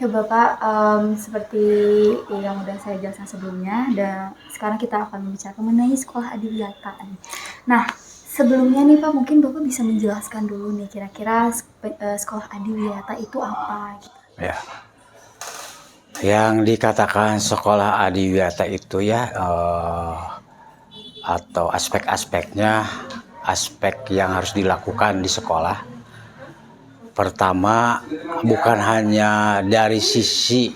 Oke Bapak, seperti yang udah saya jelaskan sebelumnya, dan sekarang kita akan membicarakan mengenai sekolah adiwiyata nih. Nah, sebelumnya nih Pak, mungkin Bapak bisa menjelaskan dulu nih kira-kira sekolah adiwiyata itu apa gitu. Ya, yang dikatakan sekolah adiwiyata itu ya atau aspek-aspeknya, aspek yang harus dilakukan di sekolah. Pertama, bukan hanya dari sisi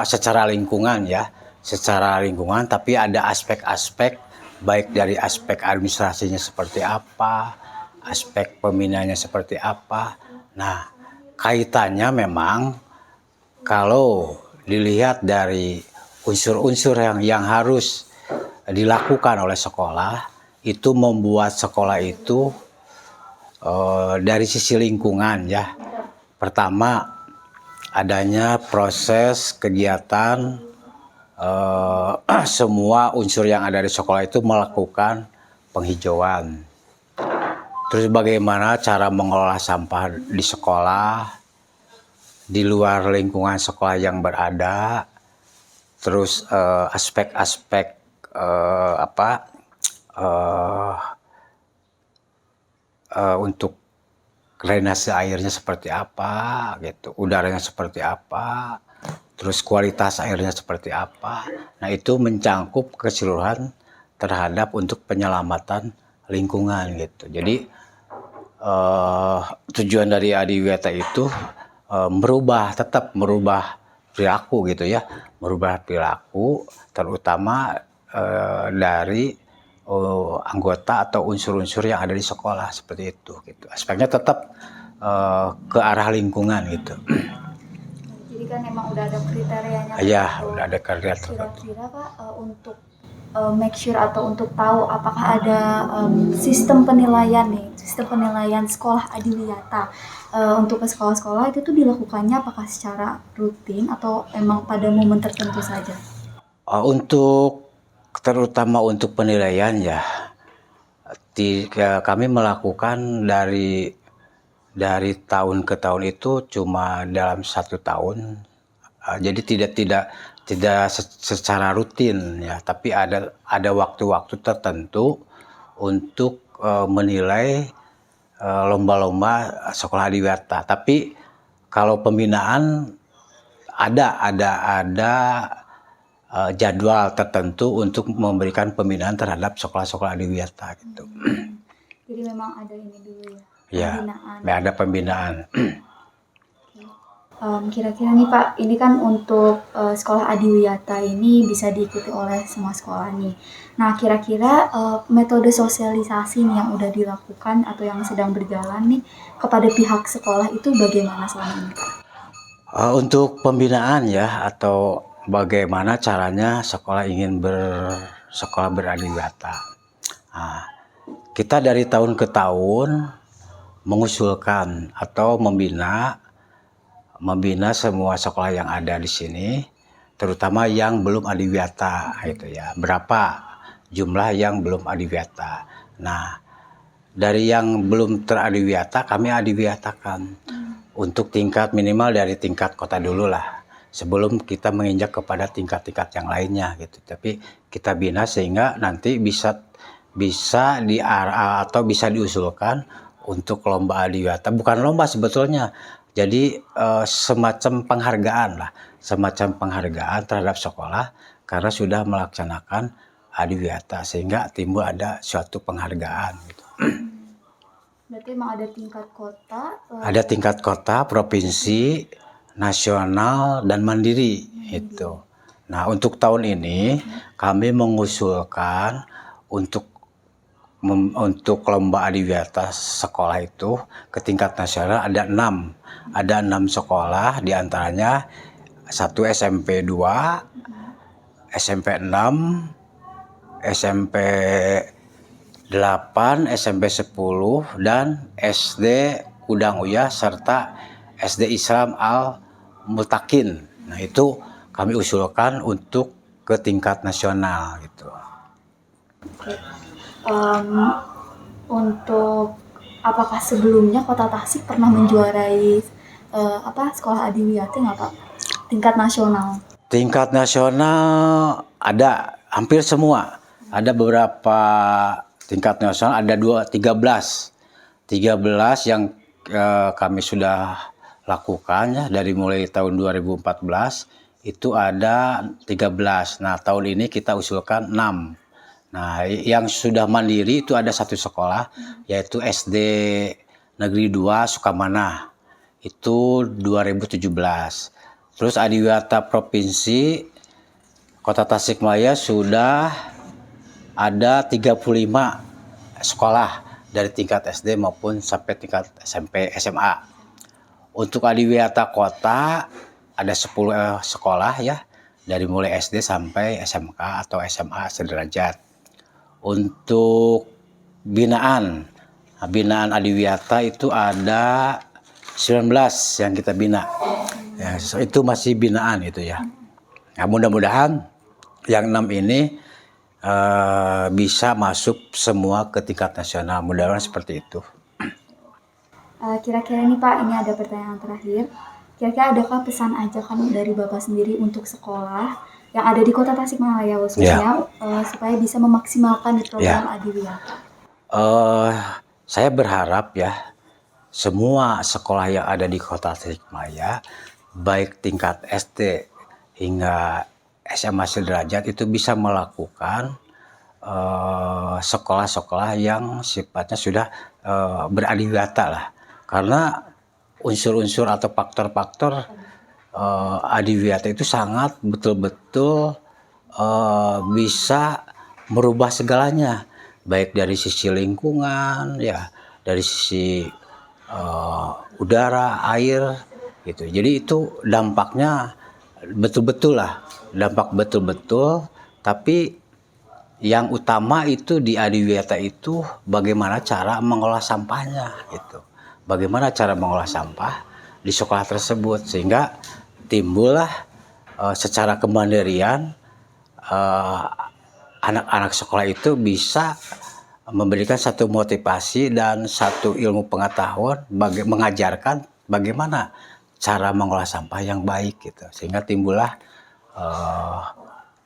secara lingkungan ya, secara lingkungan, tapi ada aspek-aspek baik dari aspek administrasinya seperti apa, aspek pembinaannya seperti apa. Nah, kaitannya memang kalau dilihat dari unsur-unsur yang harus dilakukan oleh sekolah, itu membuat sekolah itu dari sisi lingkungan ya. Pertama, adanya proses kegiatan semua unsur yang ada di sekolah itu melakukan penghijauan. Terus bagaimana cara mengelola sampah di sekolah, di luar lingkungan sekolah yang berada, terus aspek-aspek untuk drainase airnya seperti apa, gitu, udaranya seperti apa, terus kualitas airnya seperti apa. Nah, itu mencangkup keseluruhan terhadap untuk penyelamatan lingkungan gitu. Jadi tujuan dari adiwiyata itu tetap merubah perilaku gitu ya, merubah perilaku terutama dari anggota atau unsur-unsur yang ada di sekolah seperti itu gitu. Aspeknya tetap ke arah lingkungan gitu. Jadi kan emang udah ada kriterianya. Ya, udah ada kriteria tertentu. Kira-kira Pak, untuk make sure atau untuk tahu apakah ada sistem penilaian nih, sistem penilaian sekolah adiwiyata untuk ke sekolah-sekolah itu tuh dilakukannya apakah secara rutin atau emang pada momen tertentu saja? Untuk terutama untuk penilaian ya, kami melakukan dari tahun ke tahun itu cuma dalam 1 tahun. Jadi tidak secara rutin ya, tapi ada waktu-waktu tertentu untuk menilai lomba-lomba sekolah adiwiyata. Tapi kalau pembinaan ada jadwal tertentu untuk memberikan pembinaan terhadap sekolah-sekolah adiwiyata gitu. Jadi memang ada ini dulu ya, pembinaan. Ada pembinaan. Kira-kira nih Pak, ini kan untuk sekolah adiwiyata ini bisa diikuti oleh semua sekolah nih. Nah, kira-kira metode sosialisasi nih yang udah dilakukan atau yang sedang berjalan nih kepada pihak sekolah itu bagaimana selama ini Pak? Untuk pembinaan ya, atau bagaimana caranya sekolah ingin bersekolah beradiwiyata. Nah, kita dari tahun ke tahun mengusulkan atau membina semua sekolah yang ada di sini, terutama yang belum adiwiyata itu ya. Berapa jumlah yang belum adiwiyata. Nah, dari yang belum teradiwiyata kami adiwiyatakan untuk tingkat minimal dari tingkat kota dulu lah, sebelum kita menginjak kepada tingkat-tingkat yang lainnya gitu. Tapi kita bina sehingga nanti bisa diarah atau bisa diusulkan untuk lomba adiwiyata. Bukan lomba sebetulnya, jadi semacam penghargaan terhadap sekolah karena sudah melaksanakan adiwiyata, sehingga timbul ada suatu penghargaan gitu. Berarti emang ada tingkat kota? Ada tingkat kota, provinsi, nasional, dan mandiri itu. Nah, untuk tahun ini kami mengusulkan untuk lomba adiwiyata sekolah itu ke tingkat nasional ada 6 sekolah, diantaranya 1 SMP 2, SMP 6, SMP 8, SMP 10, dan SD Udang Uyah serta SD Islam Al Mutakin. Nah, itu kami usulkan untuk ke tingkat nasional gitu. Oke. Untuk apakah sebelumnya Kota Tasik pernah menjuarai sekolah adiwiyata nggak Pak? Tingkat nasional. Tingkat nasional ada hampir semua. Ada beberapa tingkat nasional, ada 13 yang kami sudah lakukan ya dari mulai tahun 2014 itu ada 13. Nah, tahun ini kita usulkan 6. Nah, yang sudah mandiri itu ada satu sekolah yaitu SD Negeri 2 Sukamana. Itu 2017. Terus Adiwiyata Provinsi Kota Tasikmalaya sudah ada 35 sekolah dari tingkat SD maupun sampai tingkat SMP SMA. Untuk Adiwiyata Kota ada 10 sekolah ya, dari mulai SD sampai SMK atau SMA sederajat. Untuk binaan Adiwiyata itu ada 19 yang kita bina. Ya, itu masih binaan itu ya. Nah, mudah-mudahan yang 6 ini bisa masuk semua ke tingkat nasional. Mudah-mudahan seperti itu. Kira-kira nih Pak, ini ada pertanyaan terakhir. Kira-kira adakah pesan ajakan dari Bapak sendiri untuk sekolah yang ada di Kota Tasikmalaya khususnya supaya bisa memaksimalkan di program Adiwiyata? Saya berharap ya semua sekolah yang ada di Kota Tasikmalaya, baik tingkat SD hingga SMA sederajat itu bisa melakukan sekolah-sekolah yang sifatnya sudah beradiwiyata lah. Karena unsur-unsur atau faktor-faktor adiwiyata itu sangat betul-betul bisa merubah segalanya, baik dari sisi lingkungan ya, dari sisi udara, air gitu. Jadi itu dampaknya betul-betul lah, dampak betul-betul. Tapi yang utama itu di Adiwiyata itu bagaimana cara mengolah sampahnya gitu. Bagaimana cara mengolah sampah di sekolah tersebut sehingga timbullah secara kemandirian anak-anak sekolah itu bisa memberikan satu motivasi dan satu ilmu pengetahuan mengajarkan bagaimana cara mengolah sampah yang baik gitu, sehingga timbullah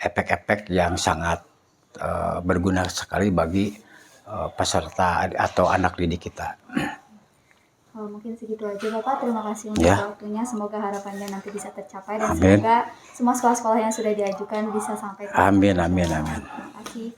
efek-efek yang sangat berguna sekali bagi peserta atau anak didik kita. Mungkin segitu aja Bapak, terima kasih untuk waktunya, semoga harapannya nanti bisa tercapai dan amin. Semoga semua sekolah-sekolah yang sudah diajukan bisa sampai. Amin. Terima kasih.